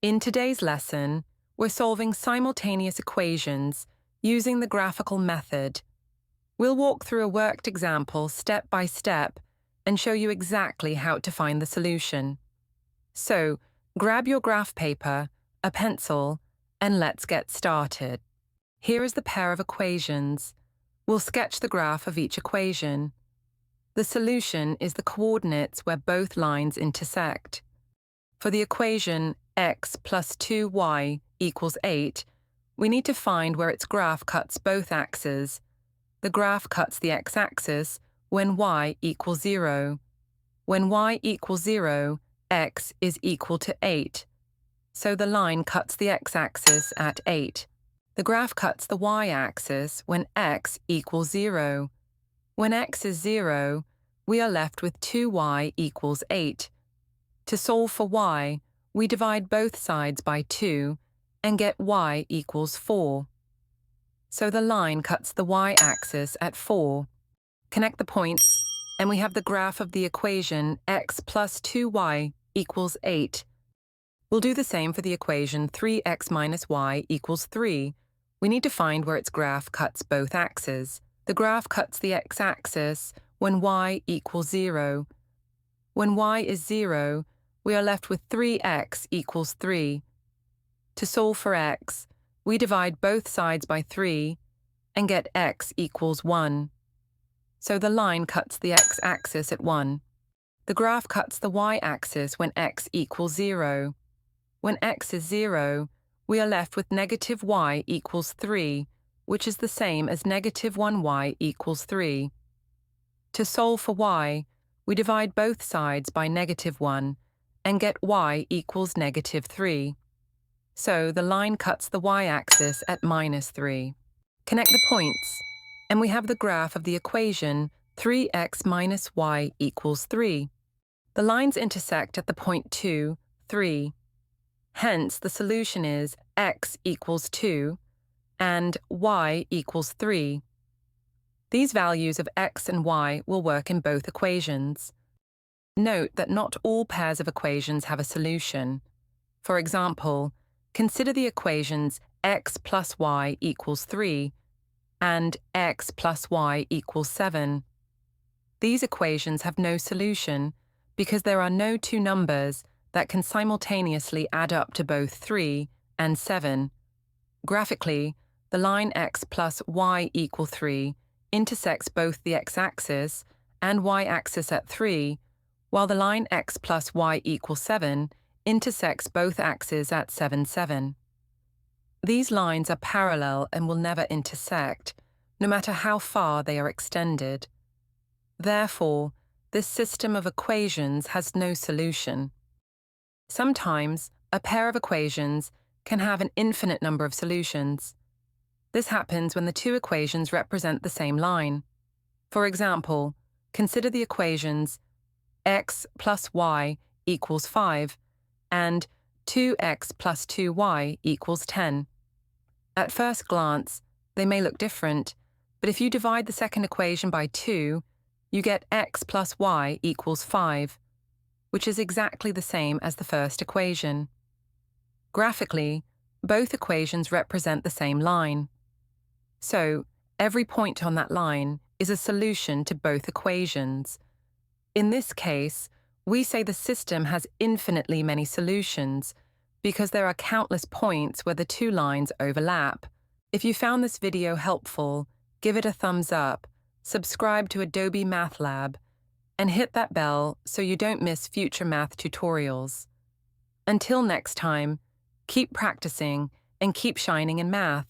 In today's lesson, we're solving simultaneous equations using the graphical method. We'll walk through a worked example step by step and show you exactly how to find the solution. So, grab your graph paper, a pencil, and let's get started. Here is the pair of equations. We'll sketch the graph of each equation. The solution is the coordinates where both lines intersect. For the equation x plus 2y equals 8, we need to find where its graph cuts both axes. The graph cuts the x-axis when y equals 0. When y equals 0, x is equal to 8. So the line cuts the x-axis at 8. The graph cuts the y-axis when x equals 0. When x is 0, we are left with 2y equals 8. To solve for y, we divide both sides by 2 and get y equals 4. So the line cuts the y-axis at 4. Connect the points, and we have the graph of the equation x plus 2y equals 8. We'll do the same for the equation 3x minus y equals 3. We need to find where its graph cuts both axes. The graph cuts the x-axis when y equals 0. When y is 0, we are left with 3x equals 3. To solve for x, we divide both sides by 3 and get x equals 1. So the line cuts the x-axis at 1. The graph cuts the y-axis when x equals 0. When x is 0, we are left with negative y equals 3, which is the same as negative 1y equals 3. To solve for y, we divide both sides by negative 1 and get y equals negative 3. So the line cuts the y-axis at minus 3. Connect the points, and we have the graph of the equation 3x minus y equals 3. The lines intersect at the point 2, 3. Hence, the solution is x equals 2 and y equals 3. These values of x and y will work in both equations. Note that not all pairs of equations have a solution. For example, consider the equations x plus y equals 3 and x plus y equals 7. These equations have no solution because there are no two numbers that can simultaneously add up to both 3 and 7. Graphically, the line x plus y equal 3 intersects both the x-axis and y-axis at 3, while the line x plus y equals 7 intersects both axes at 7, 7. These lines are parallel and will never intersect, no matter how far they are extended. Therefore, this system of equations has no solution. Sometimes, a pair of equations can have an infinite number of solutions. This happens when the two equations represent the same line. For example, consider the equations x plus y equals 5 and 2x plus 2y equals 10. At first glance, they may look different, but if you divide the second equation by 2, you get x plus y equals 5, which is exactly the same as the first equation. Graphically, both equations represent the same line. So, every point on that line is a solution to both equations. In this case, we say the system has infinitely many solutions because there are countless points where the two lines overlap. If you found this video helpful, give it a thumbs up, subscribe to Adobe Math Lab, and hit that bell so you don't miss future math tutorials. Until next time, keep practicing and keep shining in math.